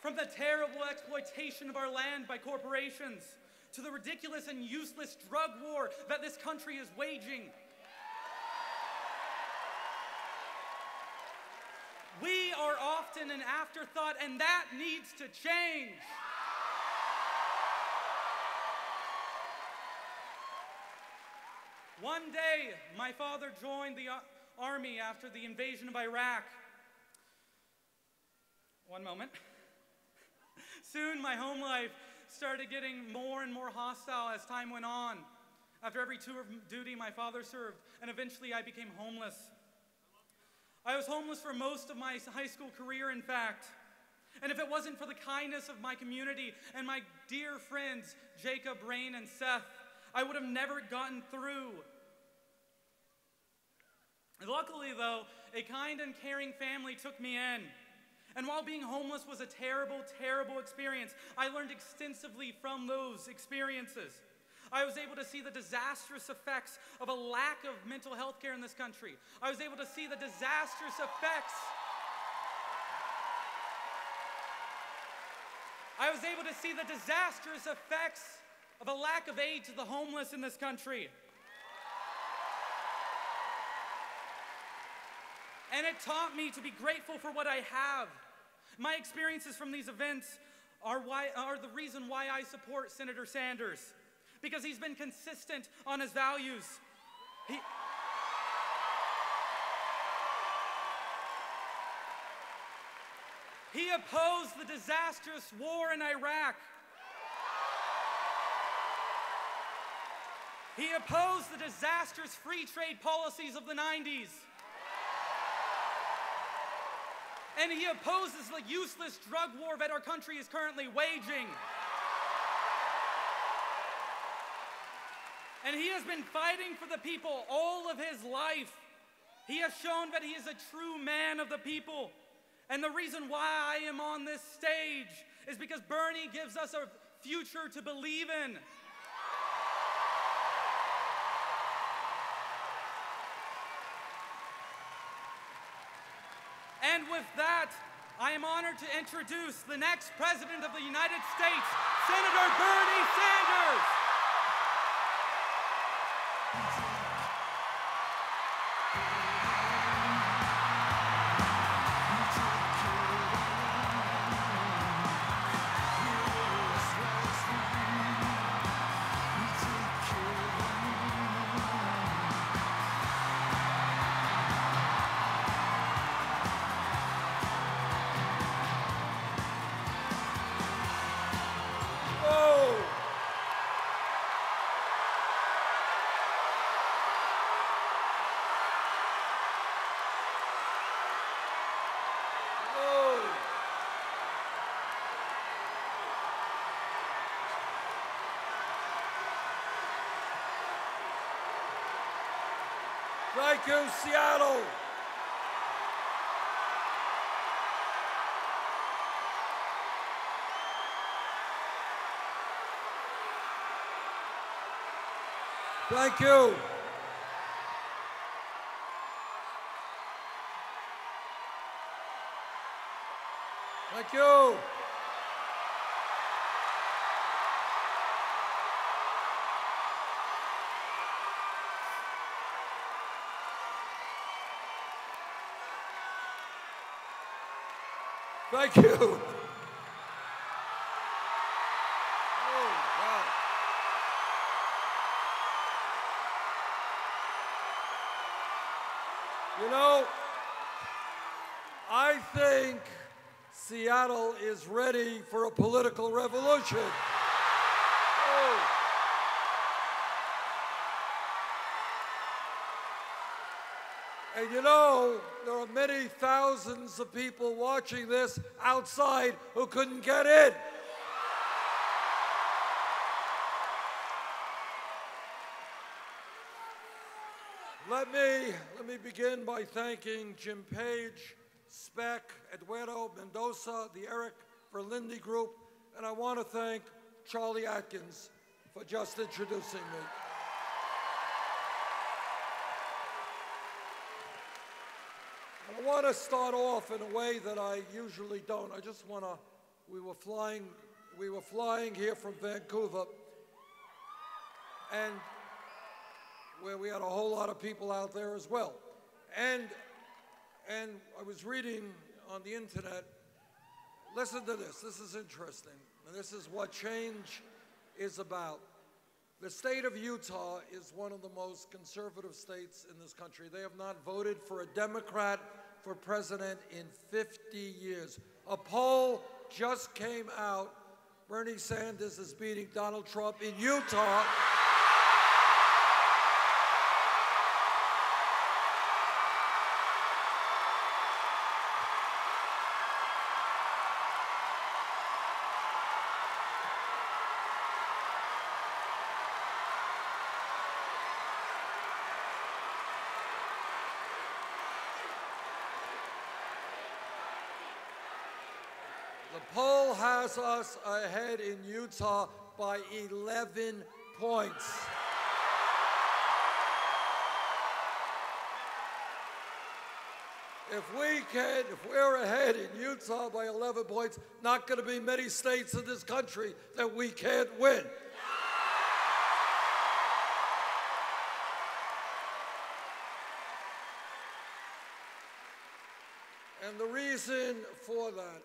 From the terrible exploitation of our land by corporations to the ridiculous and useless drug war that this country is waging. We are often an afterthought, and that needs to change. One day, my father joined the army after the invasion of Iraq. One moment. Soon, my home life started getting more and more hostile as time went on. After every tour of duty, my father served, and eventually I became homeless. I was homeless for most of my high school career, in fact. And if it wasn't for the kindness of my community and my dear friends, Jacob, Rain, and Seth, I would have never gotten through. Luckily, though, a kind and caring family took me in. And while being homeless was a terrible, terrible experience, I learned extensively from those experiences. I was able to see the disastrous effects of a lack of mental health care in this country. I was able to see the disastrous effects. I was able to see the disastrous effects of a lack of aid to the homeless in this country. And it taught me to be grateful for what I have. My experiences from these events are the reason why I support Senator Sanders, because he's been consistent on his values. He opposed the disastrous war in Iraq. He opposed the disastrous free trade policies of the 90s. And he opposes the useless drug war that our country is currently waging. And he has been fighting for the people all of his life. He has shown that he is a true man of the people. And the reason why I am on this stage is because Bernie gives us a future to believe in. And with that, I am honored to introduce the next President of the United States, Senator Bernie Sanders. Thank you, Seattle. Thank you. Thank you. Thank you. Oh, wow. You know, I think Seattle is ready for a political revolution. Oh. And you know, there are many thousands of people watching this outside who couldn't get in. Let me begin by thanking Jim Page, Speck, Eduardo Mendoza, the Eric Verlinde Group, and I want to thank Charlie Atkins for just introducing me. I want to start off in a way that I usually don't. I just want to we were flying here from Vancouver, and where we had a whole lot of people out there as well. And I was reading on the internet, listen to this is interesting, and this is what change is about. The state of Utah is one of the most conservative states in this country. They have not voted for a Democrat for president in 50 years. A poll just came out. Bernie Sanders is beating Donald Trump in Utah. The poll has us ahead in Utah by 11 points. If we're ahead in Utah by 11 points, not going to be many states in this country that we can't win. And the reason for that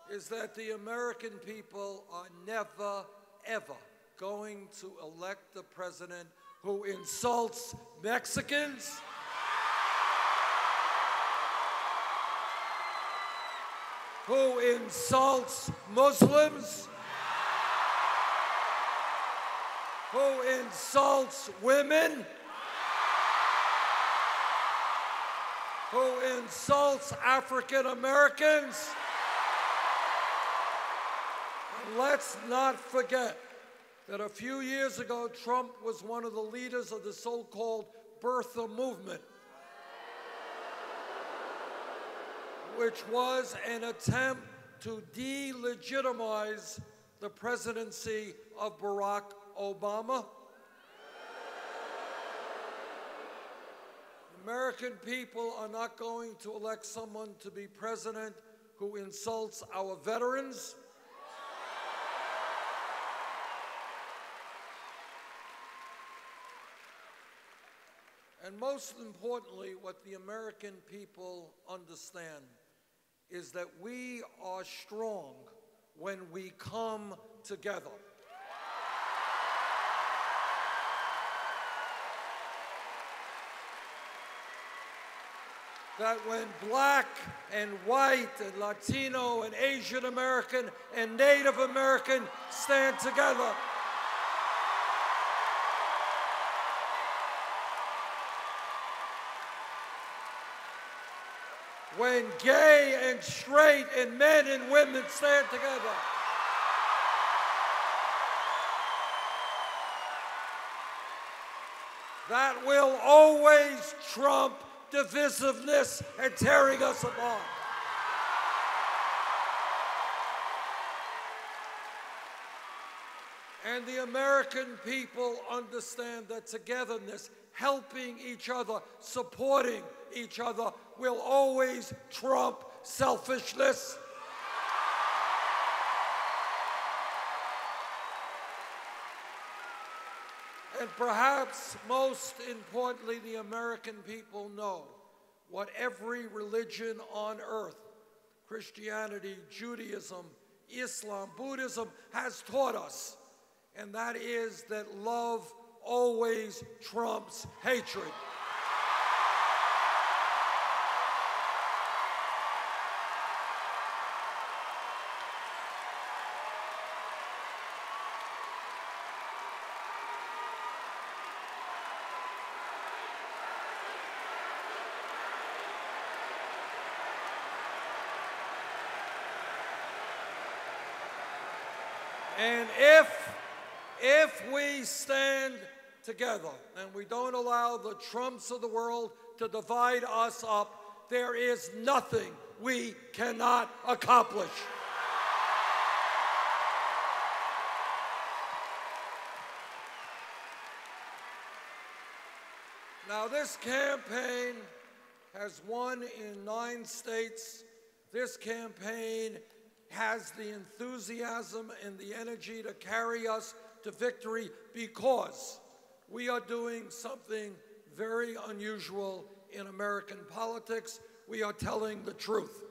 is that the American people are never, ever going to elect a president who insults Mexicans, who insults Muslims, who insults women, who insults African Americans. Let's not forget that a few years ago, Trump was one of the leaders of the so-called birther movement, which was an attempt to delegitimize the presidency of Barack Obama. American people are not going to elect someone to be president who insults our veterans, and most importantly, what the American people understand is that we are strong when we come together. That when black and white and Latino and Asian American and Native American stand together, when gay and straight and men and women stand together, that will always trump divisiveness and tearing us apart. And the American people understand that togetherness, helping each other, supporting each other, will always trump selfishness. And perhaps most importantly, the American people know what every religion on earth, Christianity, Judaism, Islam, Buddhism, has taught us, and that is that love always trumps hatred. And if we stand together and we don't allow the Trumps of the world to divide us up, there is nothing we cannot accomplish. Now, this campaign has won in 9 states. This campaign has the enthusiasm and the energy to carry us to victory, because we are doing something very unusual in American politics. We are telling the truth.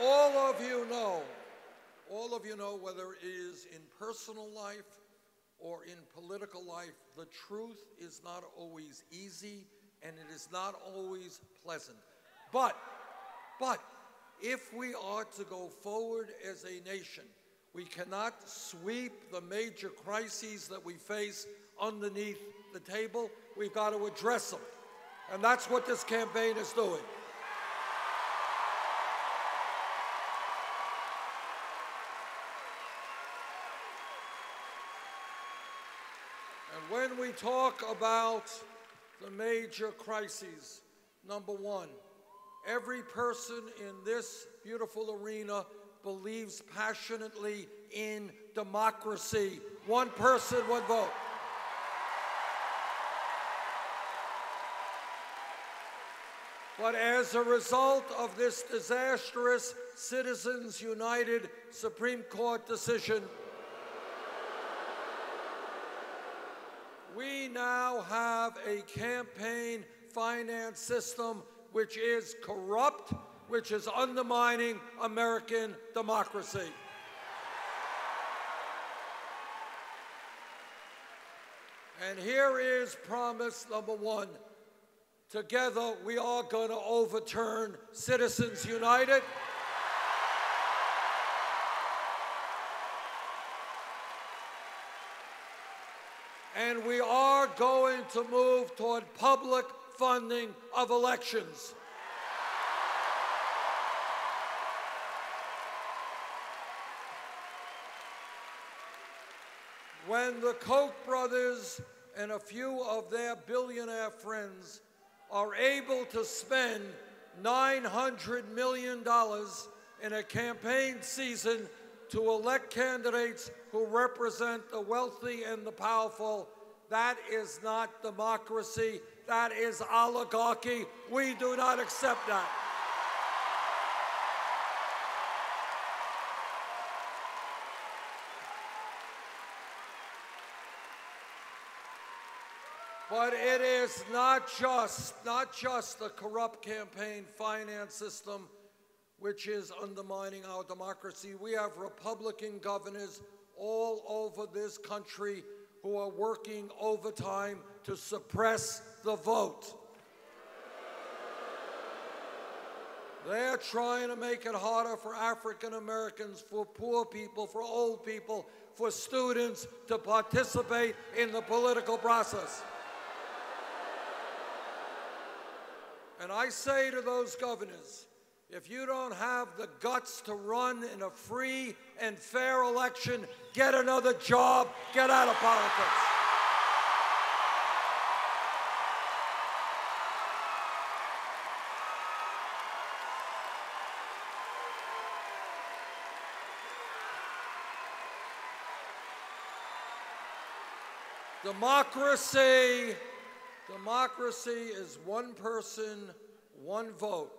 All of you know, whether it is in personal life or in political life, the truth is not always easy and it is not always pleasant. But if we are to go forward as a nation, we cannot sweep the major crises that we face underneath the table. We've got to address them. And that's what this campaign is doing. When we talk about the major crises, number one, every person in this beautiful arena believes passionately in democracy. One person, one vote. But as a result of this disastrous Citizens United Supreme Court decision, we now have a campaign finance system which is corrupt, which is undermining American democracy. And here is promise number one. Together, we are going to overturn Citizens United. And we are going to move toward public funding of elections. When the Koch brothers and a few of their billionaire friends are able to spend $900 million in a campaign season to elect candidates who represent the wealthy and the powerful, that is not democracy, that is oligarchy. We do not accept that. But it is not just the corrupt campaign finance system which is undermining our democracy. We have Republican governors all over this country who are working overtime to suppress the vote. They're trying to make it harder for African Americans, for poor people, for old people, for students to participate in the political process. And I say to those governors, if you don't have the guts to run in a free and fair election, get another job, get out of politics. Democracy is one person, one vote.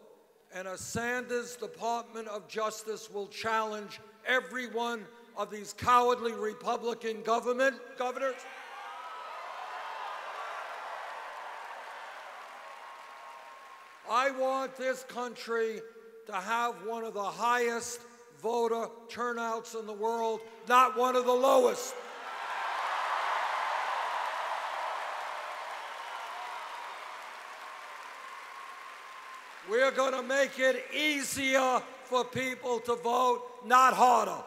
And a Sanders Department of Justice will challenge every one of these cowardly Republican governors. I want this country to have one of the highest voter turnouts in the world, not one of the lowest. We're going to make it easier for people to vote, not harder.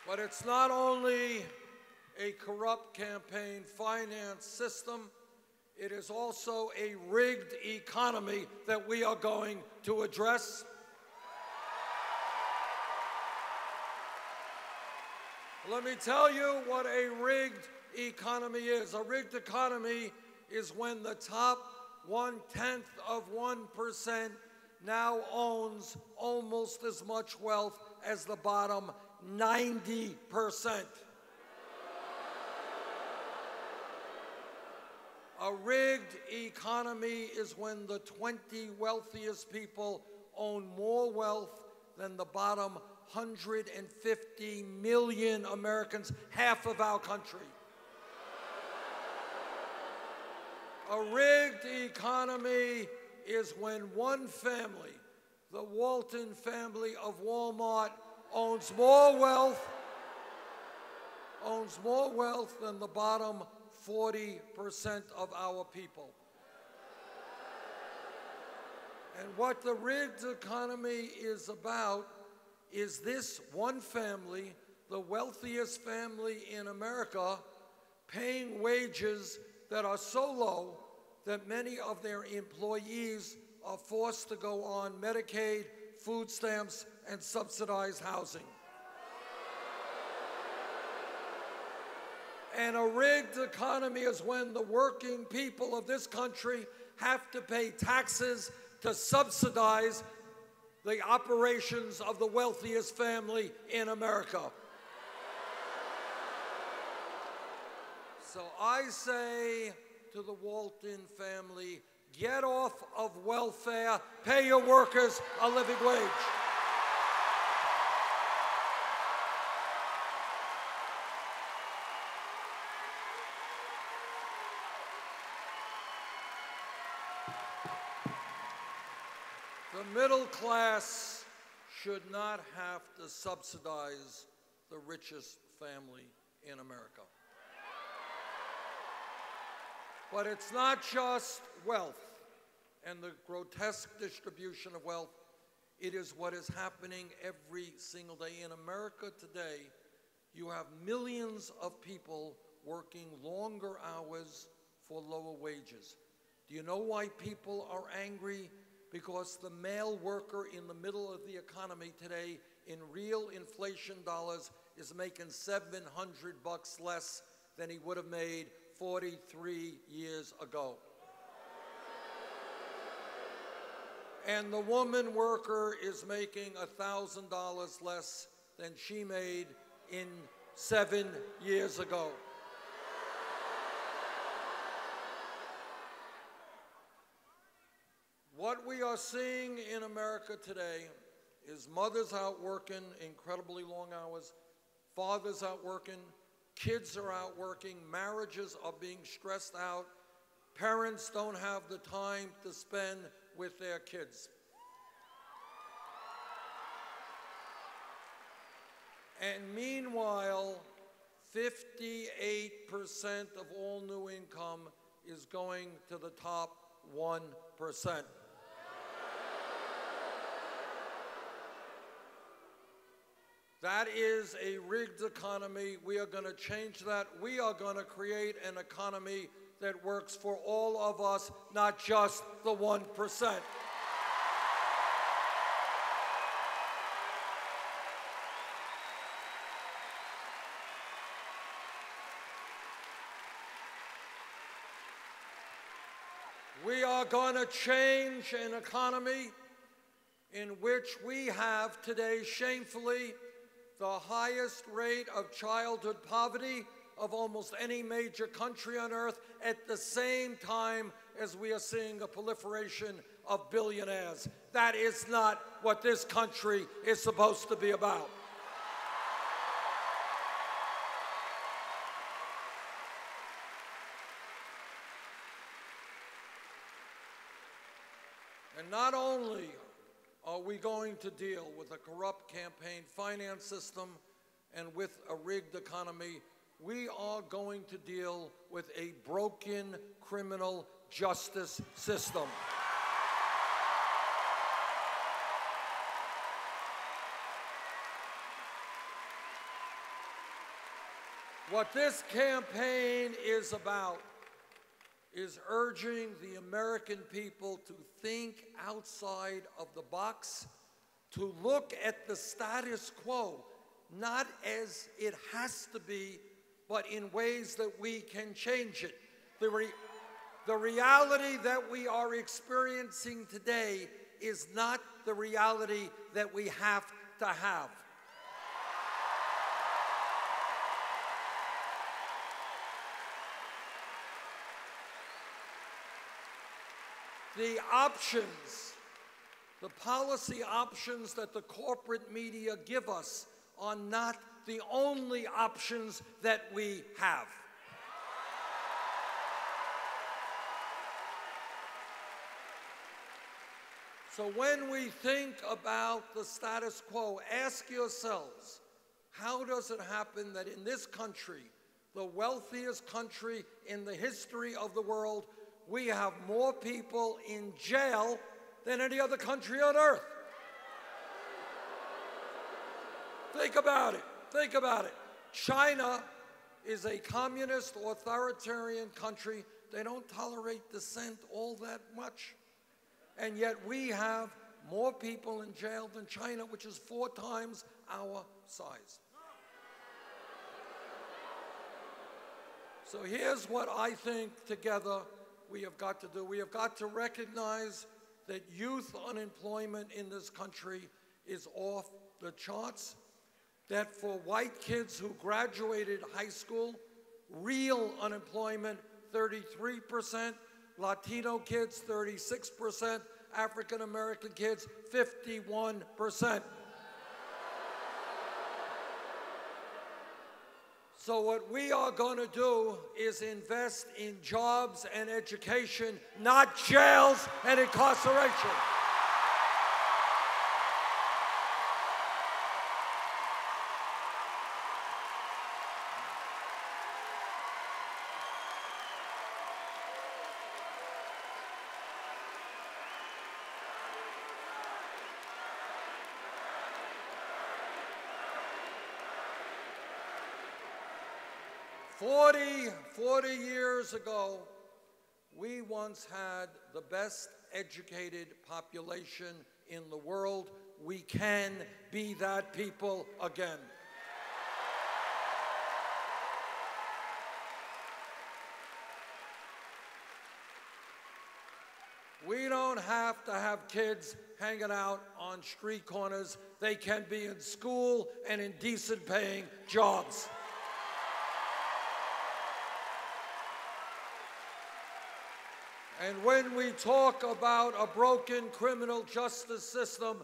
But it's not only a corrupt campaign finance system, it is also a rigged economy that we are going to address. Let me tell you what a rigged economy is. A rigged economy is when the top 0.1% now owns almost as much wealth as the bottom 90%. A rigged economy is when the 20 wealthiest people own more wealth than the bottom 150 million Americans, half of our country. A rigged economy is when one family, the Walton family of Walmart, owns more wealth than the bottom 40% of our people. And what the rigged economy is about is this one family, the wealthiest family in America, paying wages that are so low that many of their employees are forced to go on Medicaid, food stamps, and subsidized housing. And a rigged economy is when the working people of this country have to pay taxes to subsidize the operations of the wealthiest family in America. So I say to the Walton family, get off of welfare, pay your workers a living wage. The middle class should not have to subsidize the richest family in America. But it's not just wealth and the grotesque distribution of wealth. It is what is happening every single day. In America today, you have millions of people working longer hours for lower wages. Do you know why people are angry? Because the male worker in the middle of the economy today, in real inflation dollars, is making $700 less than he would have made 43 years ago. And the woman worker is making $1,000 less than she made in 7 years ago. What we are seeing in America today is mothers out working incredibly long hours, fathers out working, kids are out working, marriages are being stressed out, parents don't have the time to spend with their kids. And meanwhile, 58% of all new income is going to the top 1%. That is a rigged economy. We are going to change that. We are going to create an economy that works for all of us, not just the 1%. We are going to change an economy in which we have today, shamefully, the highest rate of childhood poverty of almost any major country on earth, at the same time as we are seeing a proliferation of billionaires. That is not what this country is supposed to be about. And not only are we going to deal with a corrupt campaign finance system and with a rigged economy, we are going to deal with a broken criminal justice system. What this campaign is about is urging the American people to think outside of the box, to look at the status quo, not as it has to be, but in ways that we can change it. The reality that we are experiencing today is not the reality that we have to have. The options, the policy options that the corporate media give us are not the only options that we have. So when we think about the status quo, ask yourselves, how does it happen that in this country, the wealthiest country in the history of the world, we have more people in jail than any other country on earth? Think about it. Think about it. China is a communist, authoritarian country. They don't tolerate dissent all that much. And yet we have more people in jail than China, which is 4 times our size. So here's what I think together we have got to do. We have got to recognize that youth unemployment in this country is off the charts, that for white kids who graduated high school, real unemployment, 33%, Latino kids, 36%, African American kids, 51%. So what we are going to do is invest in jobs and education, not jails and incarceration. Forty years ago, we once had the best educated population in the world. We can be that people again. We don't have to have kids hanging out on street corners. They can be in school and in decent paying jobs. And when we talk about a broken criminal justice system,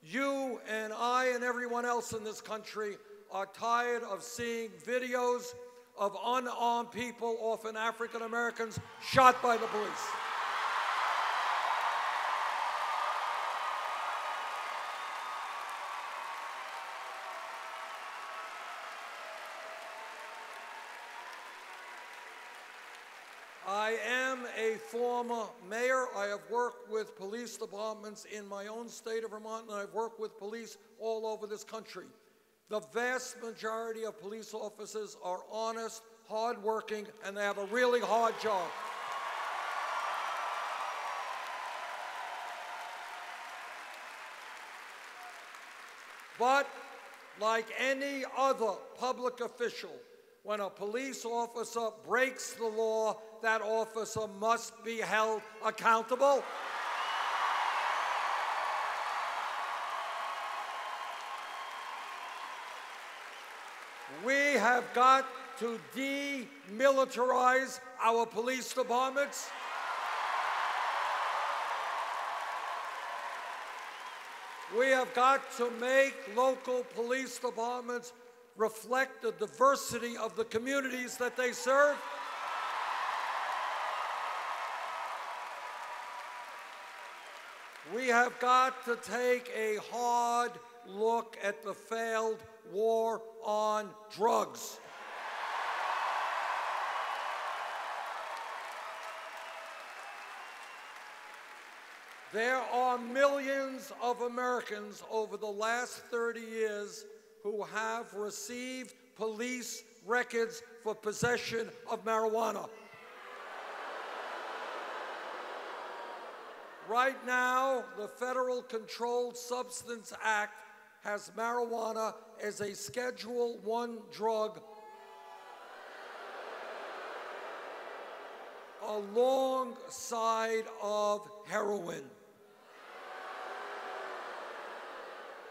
you and I and everyone else in this country are tired of seeing videos of unarmed people, often African Americans, shot by the police. I am a former mayor. I have worked with police departments in my own state of Vermont, and I've worked with police all over this country. The vast majority of police officers are honest, hardworking, and they have a really hard job. But like any other public official, when a police officer breaks the law, that officer must be held accountable. We have got to demilitarize our police departments. We have got to make local police departments reflect the diversity of the communities that they serve. We have got to take a hard look at the failed war on drugs. There are millions of Americans over the last 30 years who have received police records for possession of marijuana. Right now, the Federal Controlled Substance Act has marijuana as a Schedule I drug alongside of heroin.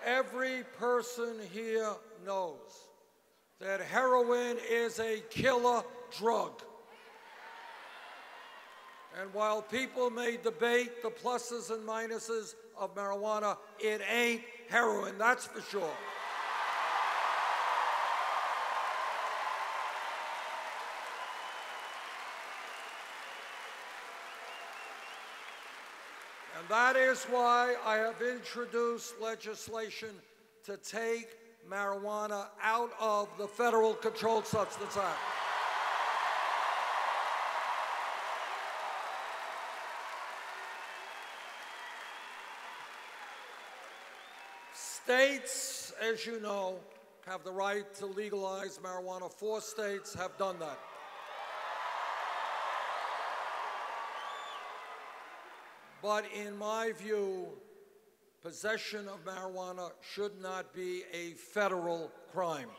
Every person here knows that heroin is a killer drug. And while people may debate the pluses and minuses of marijuana, it ain't heroin, that's for sure. And that is why I have introduced legislation to take marijuana out of the Federal Controlled Substance Act. States, as you know, have the right to legalize marijuana. 4 states have done that. But in my view, possession of marijuana should not be a federal crime.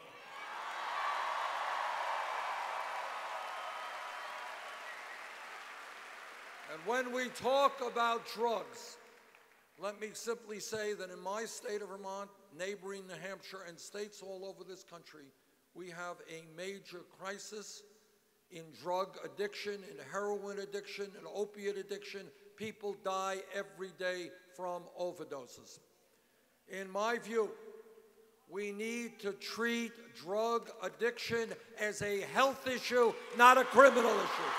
And when we talk about drugs, let me simply say that in my state of Vermont, neighboring New Hampshire, and states all over this country, we have a major crisis in drug addiction, in heroin addiction, in opiate addiction. People die every day from overdoses. In my view, we need to treat drug addiction as a health issue, not a criminal issue.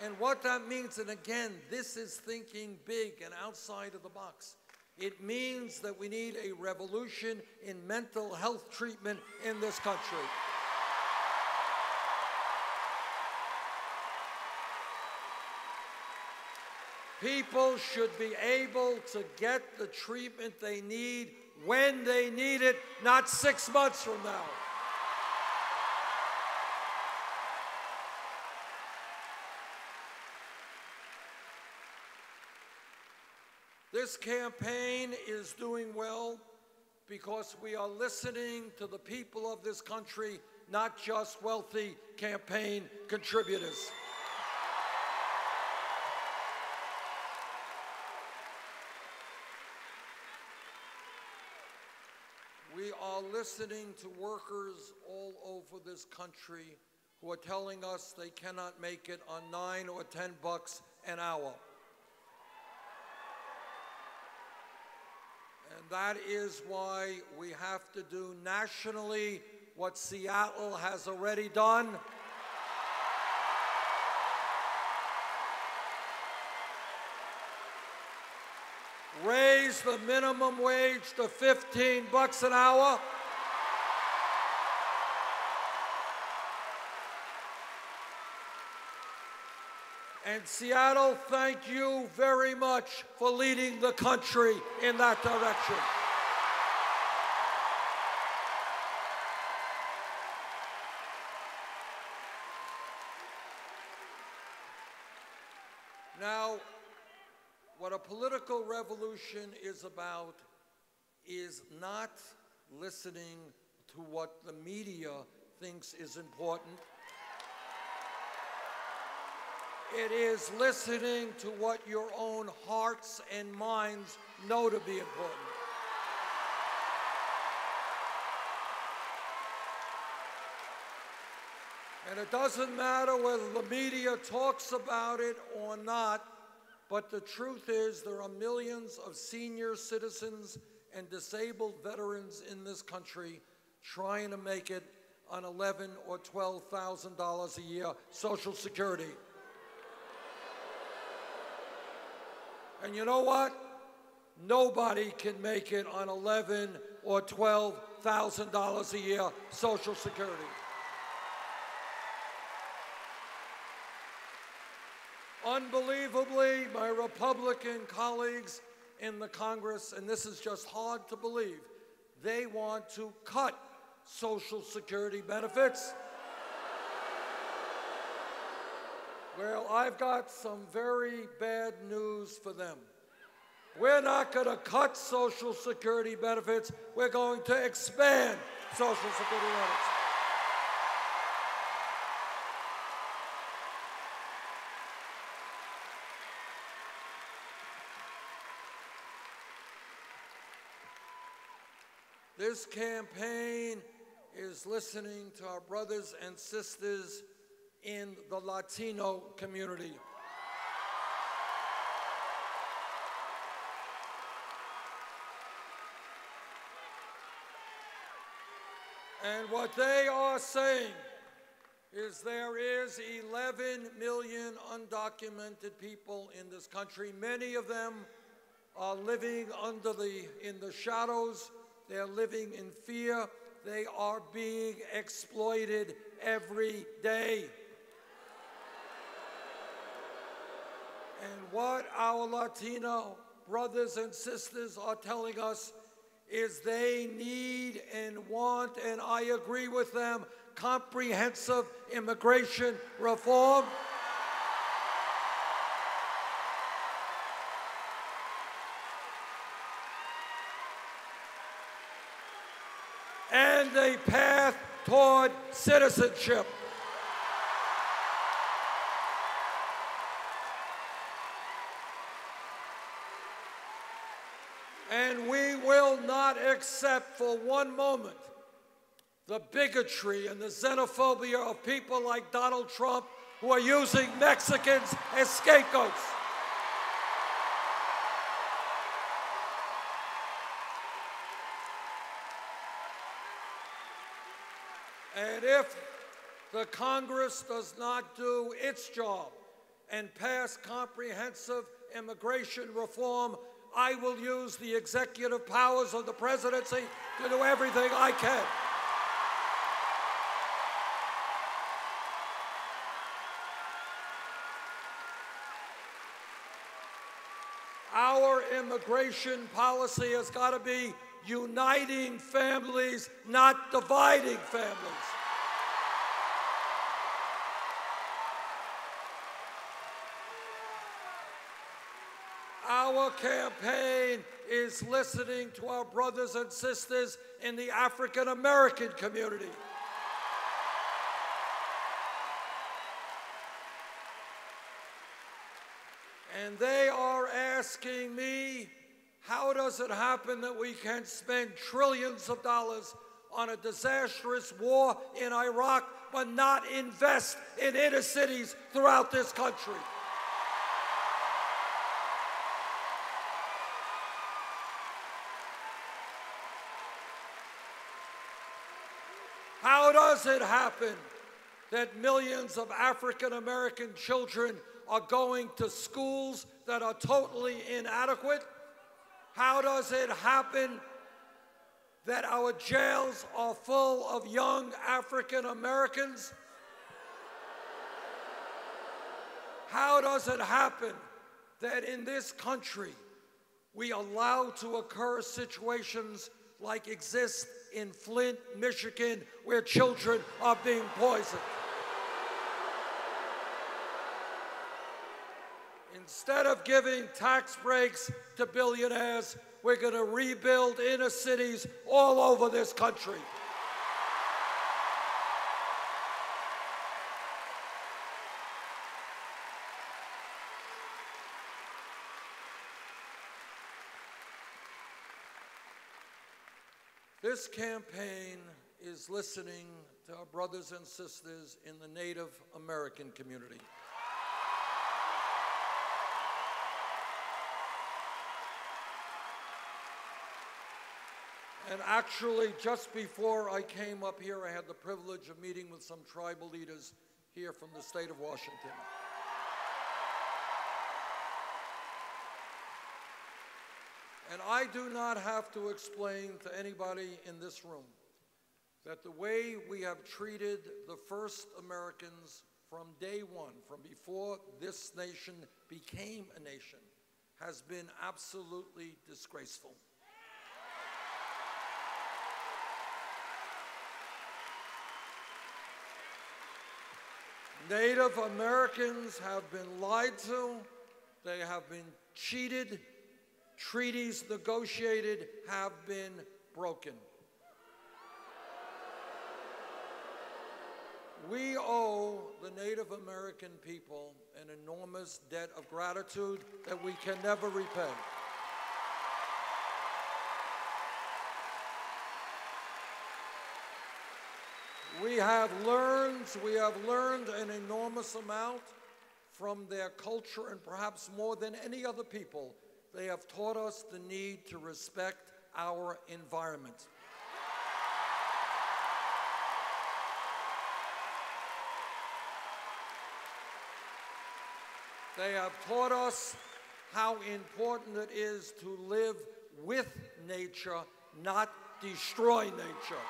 And what that means, and again, this is thinking big and outside of the box. It means that we need a revolution in mental health treatment in this country. People should be able to get the treatment they need when they need it, not 6 months from now. This campaign is doing well because we are listening to the people of this country, not just wealthy campaign contributors. We are listening to workers all over this country who are telling us they cannot make it on $9 or $10 an hour. And that is why we have to do nationally what Seattle has already done. Raise the minimum wage to $15 an hour. And Seattle, thank you very much for leading the country in that direction. Now, what a political revolution is about is not listening to what the media thinks is important. It is listening to what your own hearts and minds know to be important. And it doesn't matter whether the media talks about it or not, but the truth is there are millions of senior citizens and disabled veterans in this country trying to make it on $11,000 or $12,000 a year Social Security. And you know what? Nobody can make it on $11,000 or $12,000 a year Social Security. Unbelievably, my Republican colleagues in the Congress, and this is just hard to believe, they want to cut Social Security benefits? Well, I've got some very bad news for them. We're not going to cut Social Security benefits. We're going to expand Social Security benefits. This campaign is listening to our brothers and sisters in the Latino community. And what they are saying is there is 11 million undocumented people in this country. Many of them are living in the shadows. They're living in fear. They are being exploited every day. And what our Latino brothers and sisters are telling us is they need and want, and I agree with them, comprehensive immigration reform. And a path toward citizenship. And we will not accept for one moment the bigotry and the xenophobia of people like Donald Trump who are using Mexicans as scapegoats. And if the Congress does not do its job and pass comprehensive immigration reform, I will use the executive powers of the presidency to do everything I can. Our immigration policy has got to be uniting families, not dividing families. Our campaign is listening to our brothers and sisters in the African American community. And they are asking me, how does it happen that we can spend trillions of dollars on a disastrous war in Iraq but not invest in inner cities throughout this country? How does it happen that millions of African American children are going to schools that are totally inadequate? How does it happen that our jails are full of young African Americans? How does it happen that in this country we allow to occur situations like exist in Flint, Michigan, where children are being poisoned? Instead of giving tax breaks to billionaires, we're going to rebuild inner cities all over this country. This campaign is listening to our brothers and sisters in the Native American community. And actually, just before I came up here, I had the privilege of meeting with some tribal leaders here from the state of Washington. And I do not have to explain to anybody in this room that the way we have treated the first Americans from day one, from before this nation became a nation, has been absolutely disgraceful. Native Americans have been lied to, they have been cheated, treaties negotiated have been broken. We owe the Native American people an enormous debt of gratitude that we can never repay. We have learned an enormous amount from their culture, and perhaps more than any other people, they have taught us the need to respect our environment. They have taught us how important it is to live with nature, not destroy nature.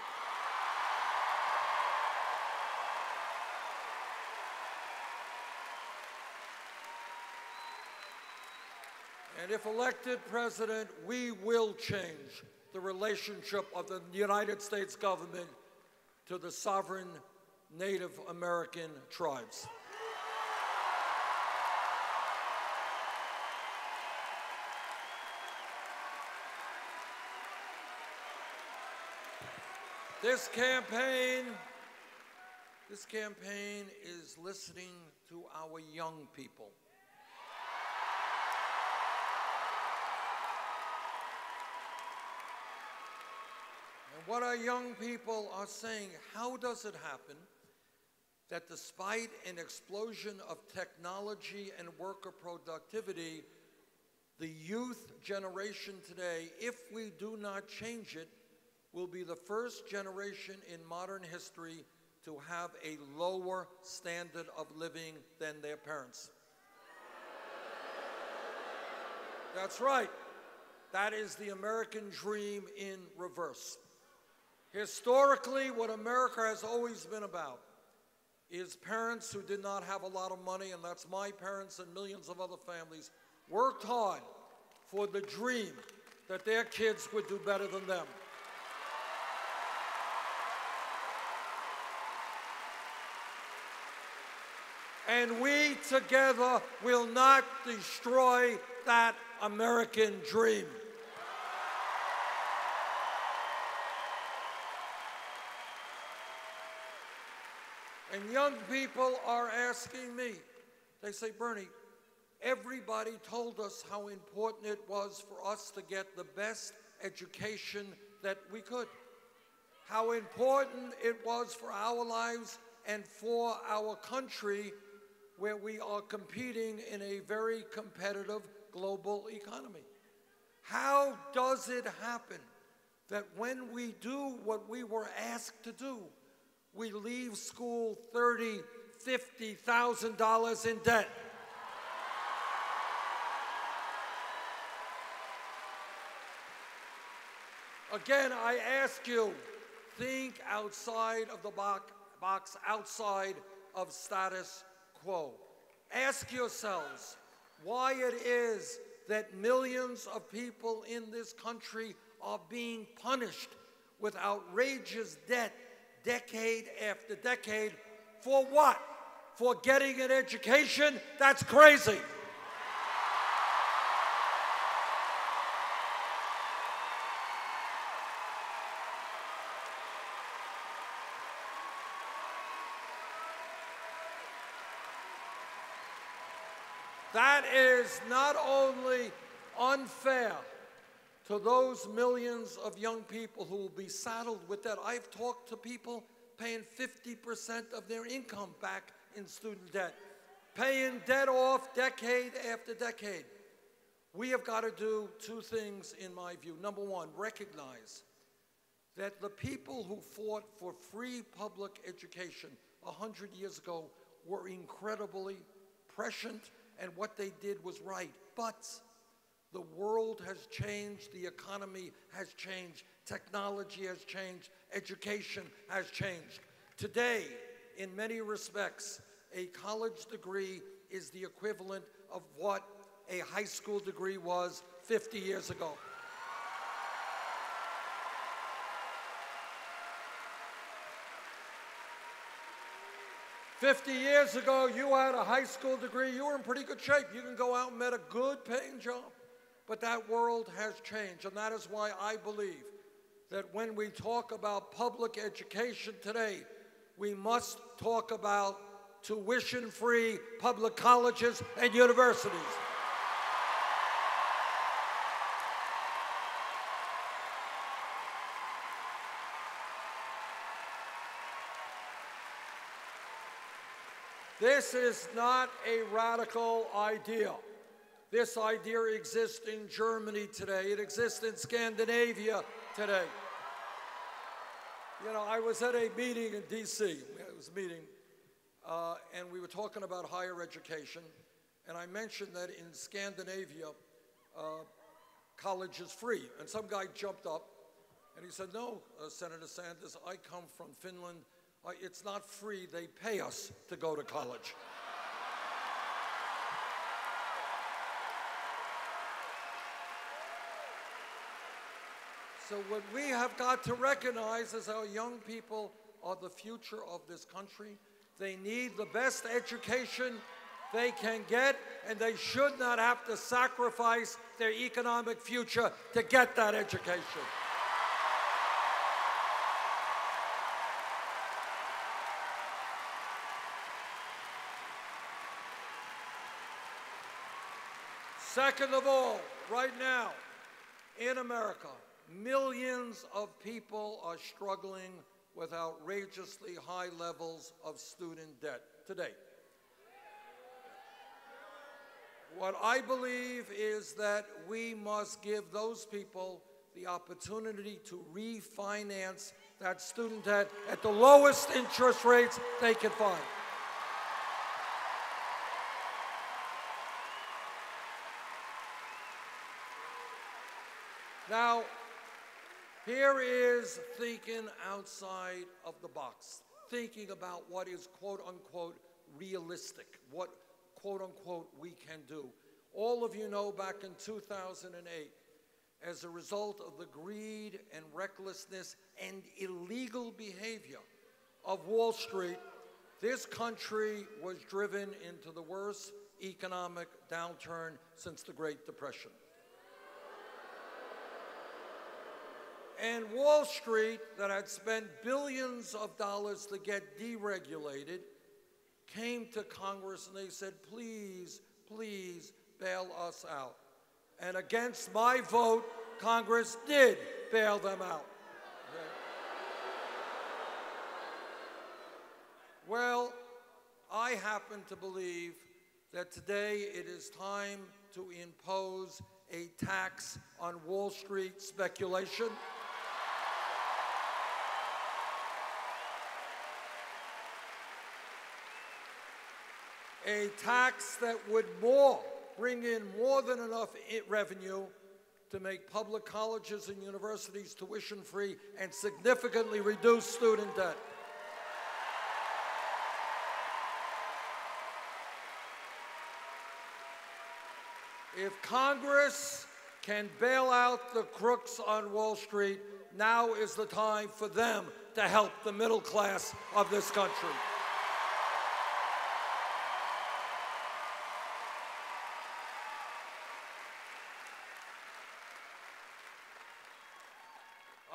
And if elected president, we will change the relationship of the United States government to the sovereign Native American tribes. This campaign is listening to our young people. And what our young people are saying, how does it happen that despite an explosion of technology and worker productivity, the youth generation today, if we do not change it, will be the first generation in modern history to have a lower standard of living than their parents? That's right. That is the American dream in reverse. Historically, what America has always been about is parents who did not have a lot of money, and that's my parents and millions of other families, worked hard for the dream that their kids would do better than them. And we together will not destroy that American dream. And young people are asking me, they say, Bernie, everybody told us how important it was for us to get the best education that we could, how important it was for our lives and for our country, where we are competing in a very competitive global economy. How does it happen that when we do what we were asked to do, we leave school $30,000, $50,000 in debt? Again, I ask you, think outside of the box, outside of status quo. Ask yourselves why it is that millions of people in this country are being punished with outrageous debt decade after decade. For what? For getting an education? That's crazy. That is not only unfair to those millions of young people who will be saddled with that. I've talked to people paying 50% of their income back in student debt, paying debt off decade after decade. We have got to do two things, in my view. Number one, recognize that the people who fought for free public education 100 years ago were incredibly prescient, and what they did was right. But the world has changed, the economy has changed, technology has changed, education has changed. Today, in many respects, a college degree is the equivalent of what a high school degree was 50 years ago. 50 years ago, you had a high school degree, you were in pretty good shape. You can go out and get a good paying job. But that world has changed, and that is why I believe that when we talk about public education today, we must talk about tuition-free public colleges and universities. This is not a radical idea. This idea exists in Germany today. It exists in Scandinavia today. You know, I was at a meeting in D.C. It was a meeting, and we were talking about higher education, and I mentioned that in Scandinavia, college is free. And some guy jumped up, and he said, no, Senator Sanders, I come from Finland. It's not free. They pay us to go to college. So what we have got to recognize is our young people are the future of this country. They need the best education they can get, and they should not have to sacrifice their economic future to get that education. Second of all, right now, in America, millions of people are struggling with outrageously high levels of student debt today. What I believe is that we must give those people the opportunity to refinance that student debt at the lowest interest rates they can find. Now, here is thinking outside of the box, thinking about what is quote-unquote realistic, what quote-unquote we can do. All of you know back in 2008, as a result of the greed and recklessness and illegal behavior of Wall Street, this country was driven into the worst economic downturn since the Great Depression. And Wall Street, that had spent billions of dollars to get deregulated, came to Congress and they said, please, please bail us out. And against my vote, Congress did bail them out. Okay. Well, I happen to believe that today it is time to impose a tax on Wall Street speculation. A tax that would bring in more than enough revenue to make public colleges and universities tuition-free and significantly reduce student debt. If Congress can bail out the crooks on Wall Street, now is the time for them to help the middle class of this country.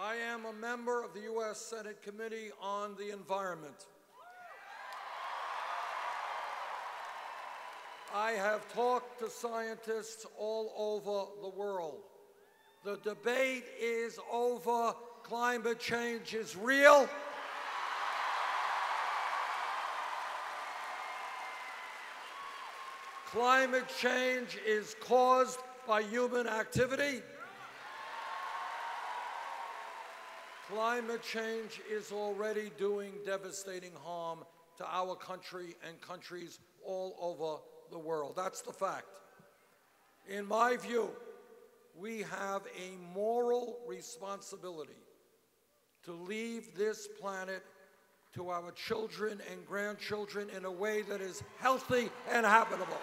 I am a member of the U.S. Senate Committee on the Environment. I have talked to scientists all over the world. The debate is over. Climate change is real. Climate change is caused by human activity. Climate change is already doing devastating harm to our country and countries all over the world. That's the fact. In my view, we have a moral responsibility to leave this planet to our children and grandchildren in a way that is healthy and habitable.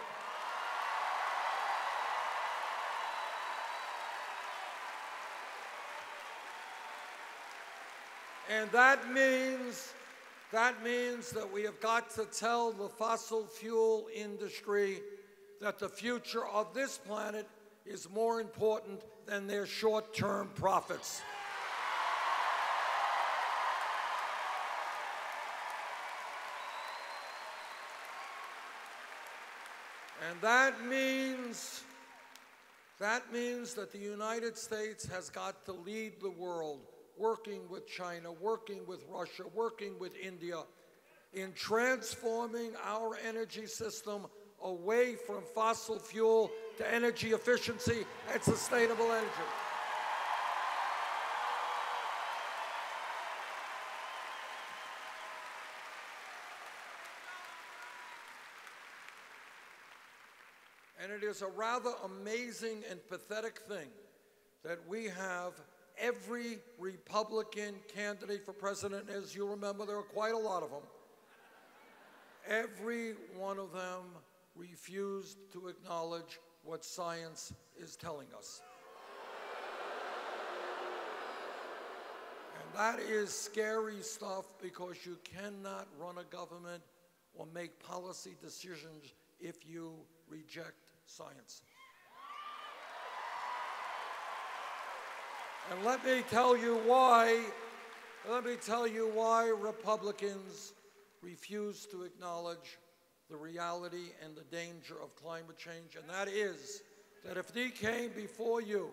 And that means That means that we have got to tell the fossil fuel industry that the future of this planet is more important than their short-term profits. And that means that the United States has got to lead the world, working with China, working with Russia, working with India, in transforming our energy system away from fossil fuel to energy efficiency and sustainable energy. And it is a rather amazing and pathetic thing that we have every Republican candidate for president, as you remember, there are quite a lot of them, every one of them refused to acknowledge what science is telling us. And that is scary stuff, because you cannot run a government or make policy decisions if you reject science. And let me tell you why Republicans refuse to acknowledge the reality and the danger of climate change. And that is that if they came before you,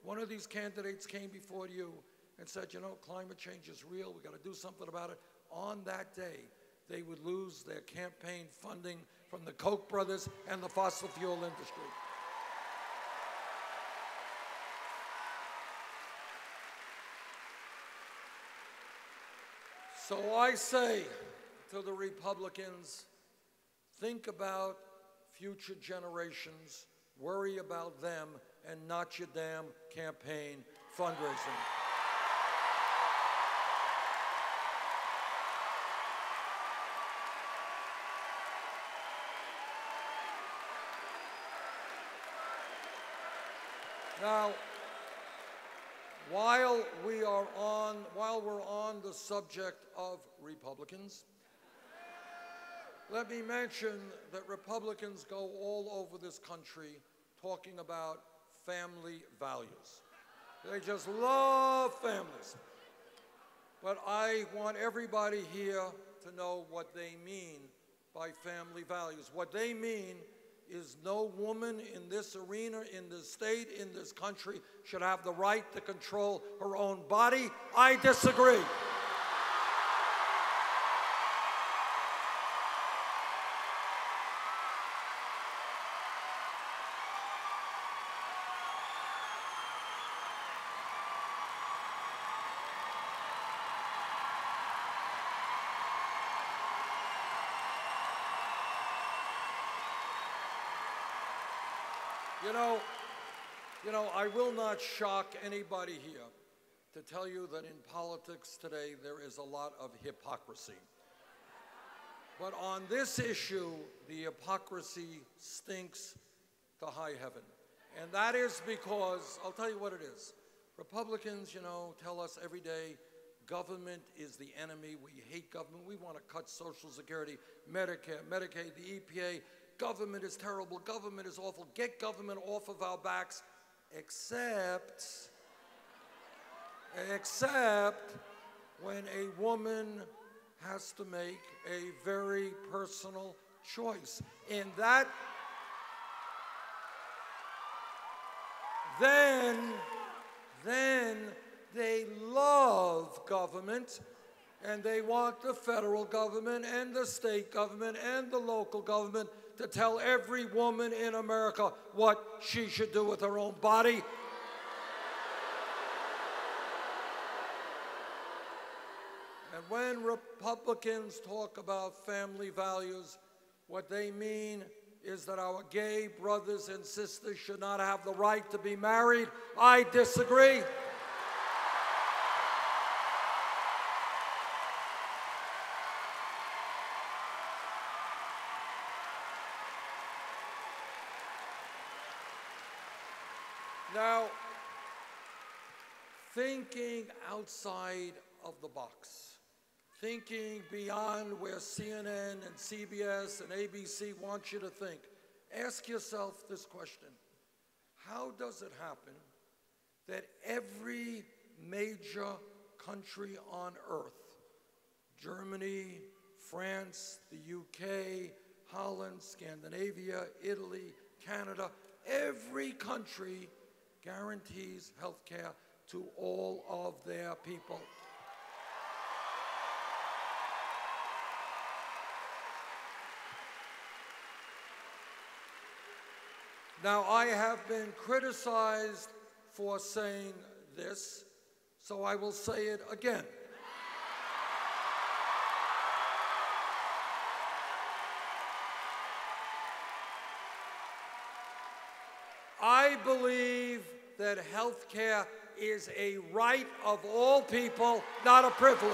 one of these candidates came before you and said, you know, climate change is real, we got to do something about it, on that day, they would lose their campaign funding from the Koch brothers and the fossil fuel industry. So I say to the Republicans, think about future generations, worry about them, and not your damn campaign fundraising. Now, while we're on the subject of Republicans, let me mention that Republicans go all over this country talking about family values. They just love families. But I want everybody here to know what they mean by family values. What they mean is no woman in this arena, in this state, in this country should have the right to control her own body. I disagree. You know, I will not shock anybody here to tell you that in politics today there is a lot of hypocrisy. But on this issue, the hypocrisy stinks to high heaven. And that is because, I'll tell you what it is. Republicans, you know, tell us every day, government is the enemy. We hate government. We want to cut Social Security, Medicare, Medicaid, the EPA. Government is terrible. Government is awful. Get government off of our backs, except when a woman has to make a very personal choice. In that, then they love government, and they want the federal government and the state government and the local government to tell every woman in America what she should do with her own body. And when Republicans talk about family values, what they mean is that our gay brothers and sisters should not have the right to be married. I disagree. Now, thinking outside of the box, thinking beyond where CNN and CBS and ABC want you to think. Ask yourself this question: how does it happen that every major country on earth, Germany, France, the UK, Holland, Scandinavia, Italy, Canada, every country guarantees health care to all of their people? Now, I have been criticized for saying this, so I will say it again. I believe that health care is a right of all people, not a privilege.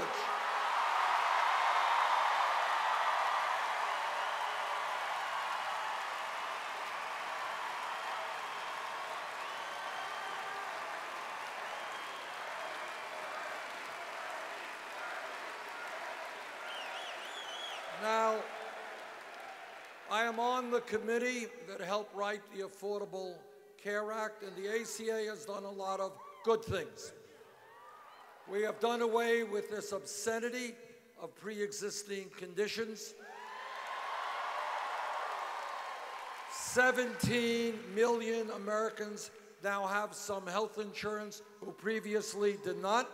Now, I am on the committee that helped write the Affordable Care Act, and the ACA has done a lot of good things. We have done away with this obscenity of pre-existing conditions. 17 million Americans now have some health insurance who previously did not.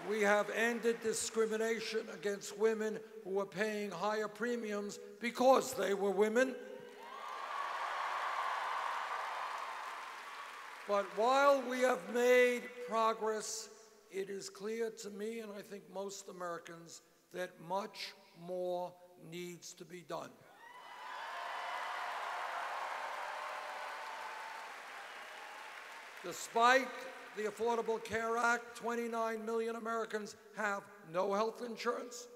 We have ended discrimination against women who were paying higher premiums because they were women. But while we have made progress, it is clear to me, and I think most Americans, that much more needs to be done. Despite the Affordable Care Act, 29 million Americans have no health insurance.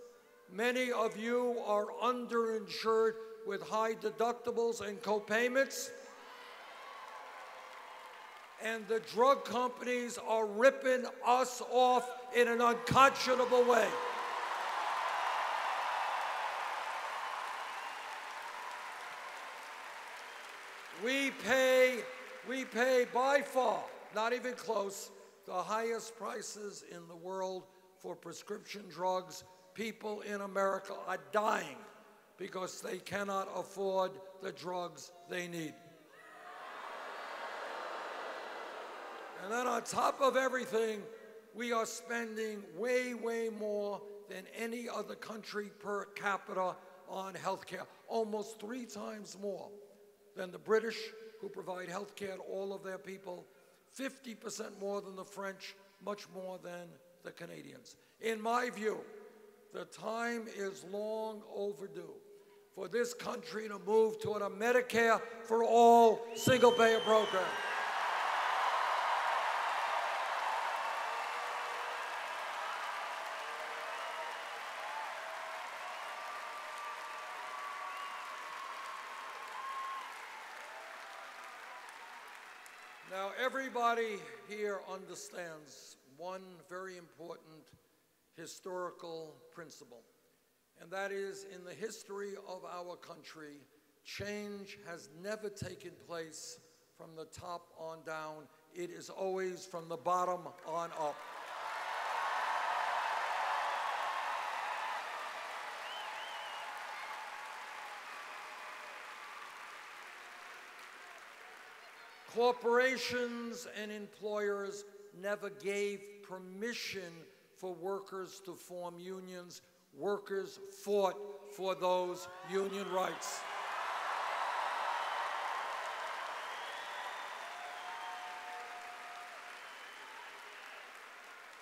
Many of you are underinsured with high deductibles and co-payments. And the drug companies are ripping us off in an unconscionable way. We pay by far, not even close, the highest prices in the world for prescription drugs. People in America are dying because they cannot afford the drugs they need. And then on top of everything, we are spending way, way more than any other country per capita on health care, almost 3 times more than the British, who provide health care to all of their people, 50% more than the French, much more than the Canadians. In my view, the time is long overdue for this country to move toward a Medicare for all single-payer program. Now, everybody here understands one very important historical principle, and that is, in the history of our country, change has never taken place from the top on down. It is always from the bottom on up. Corporations and employers never gave permission for workers to form unions. Workers fought for those union rights.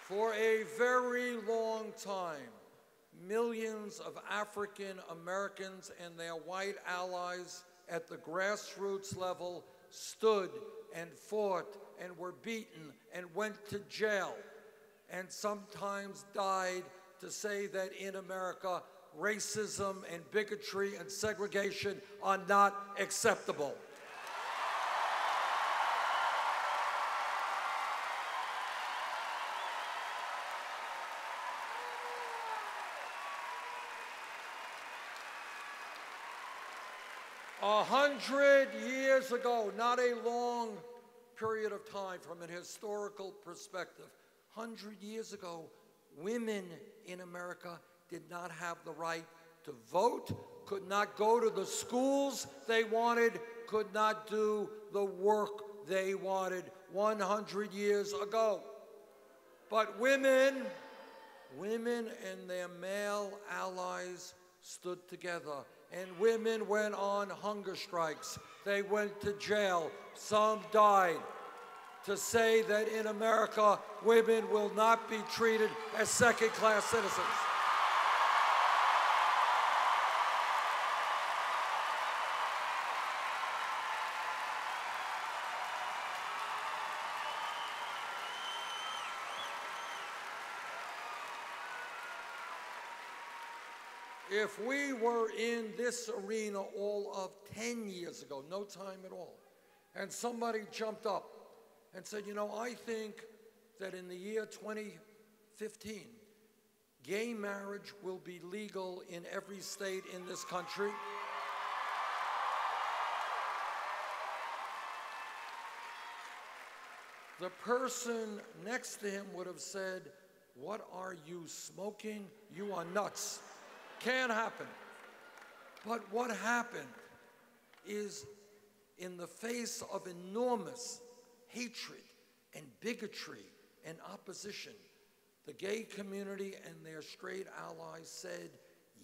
For a very long time, millions of African Americans and their white allies at the grassroots level stood and fought and were beaten and went to jail and sometimes died to say that in America, racism and bigotry and segregation are not acceptable. 100 years ago, not a long period of time from an historical perspective, 100 years ago, women in America did not have the right to vote, could not go to the schools they wanted, could not do the work they wanted 100 years ago. But women and their male allies stood together, and women went on hunger strikes. They went to jail. Some died, to say that in America, women will not be treated as second-class citizens. If we were in this arena all of 10 years ago, no time at all, and somebody jumped up and said, you know, I think that in the year 2015, gay marriage will be legal in every state in this country, the person next to him would have said, what are you smoking? You are nuts. Can't happen. But what happened is, in the face of enormous hatred and bigotry and opposition, the gay community and their straight allies said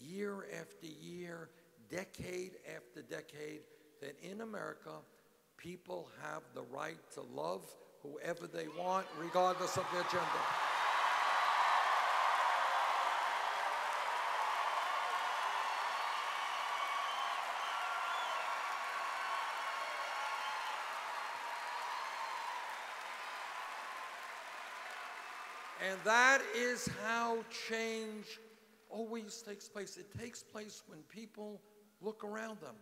year after year, decade after decade, that in America, people have the right to love whoever they want, regardless of their gender. And that is how change always takes place. It takes place when people look around them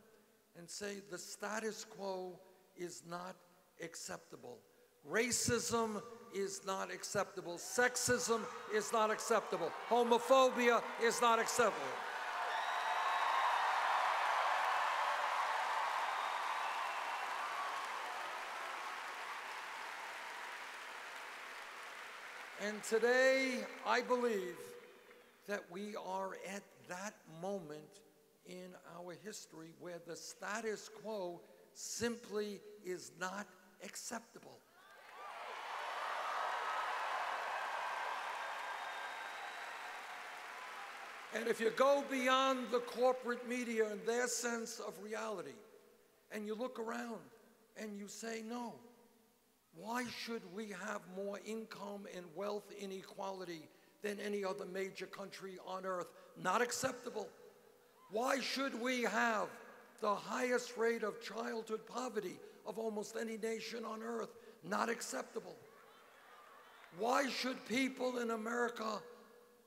and say the status quo is not acceptable. Racism is not acceptable. Sexism is not acceptable. Homophobia is not acceptable. And today, I believe that we are at that moment in our history where the status quo simply is not acceptable. And if you go beyond the corporate media and their sense of reality, and you look around and you say, no, why should we have more income and wealth inequality than any other major country on earth? Not acceptable. Why should we have the highest rate of childhood poverty of almost any nation on earth? Not acceptable. Why should people in America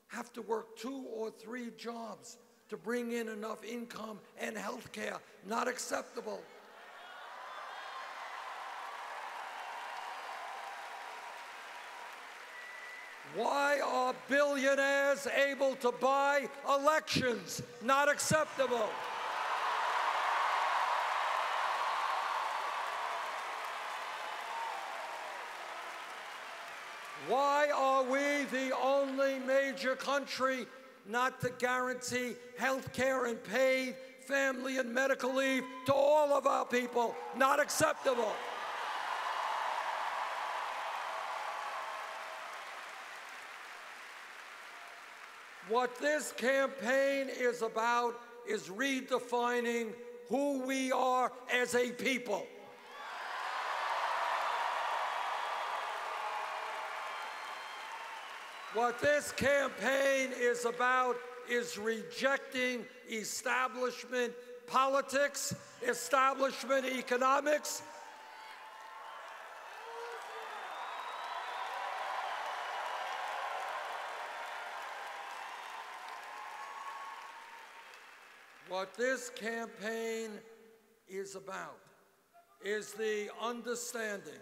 have to work 2 or 3 jobs to bring in enough income and health care? Not acceptable. Why are billionaires able to buy elections? Not acceptable. Why are we the only major country not to guarantee health care and paid family and medical leave to all of our people? Not acceptable. What this campaign is about is redefining who we are as a people. What this campaign is about is rejecting establishment politics, establishment economics, what this campaign is about is the understanding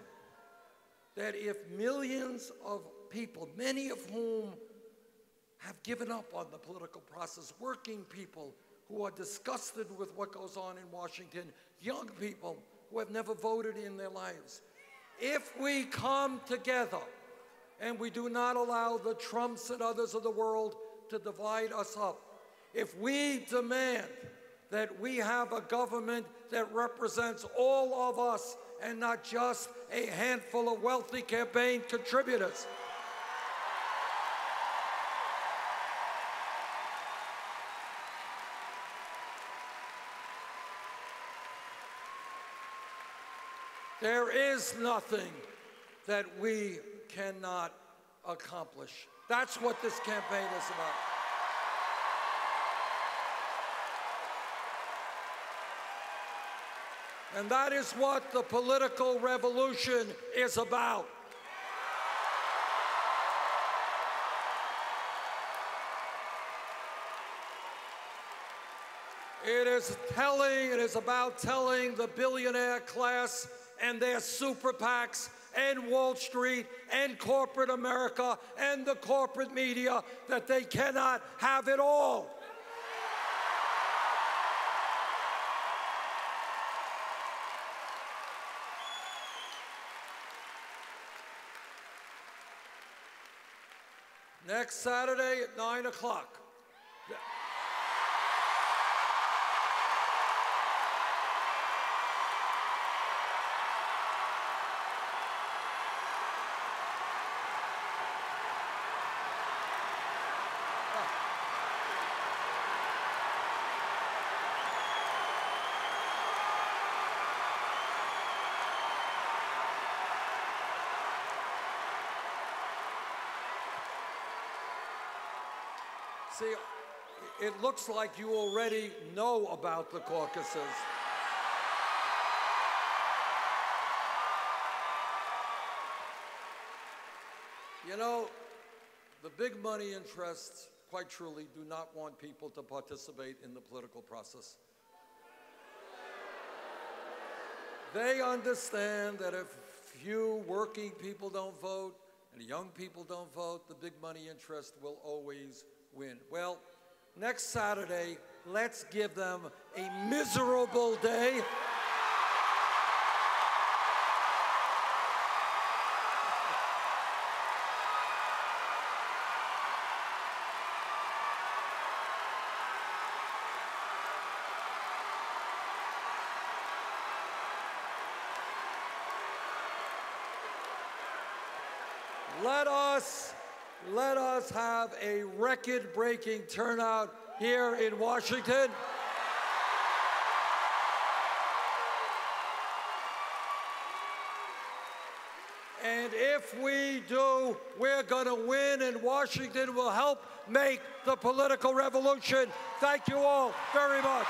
that if millions of people, many of whom have given up on the political process, working people who are disgusted with what goes on in Washington, young people who have never voted in their lives. If we come together and we do not allow the Trumps and others of the world to divide us up, if we demand that we have a government that represents all of us and not just a handful of wealthy campaign contributors, there is nothing that we cannot accomplish. That's what this campaign is about. And that is what the political revolution is about. It is about telling the billionaire class and their super PACs and Wall Street and corporate America and the corporate media that they cannot have it all. Next Saturday at 9 o'clock. See, it looks like you already know about the caucuses. You know, the big money interests, quite truly, do not want people to participate in the political process. They understand that if few working people don't vote and young people don't vote, the big money interest will always win. Well, next Saturday, let's give them a miserable day. Let us have a record-breaking turnout here in Washington. And if we do, we're going to win, and Washington will help make the political revolution. Thank you all very much.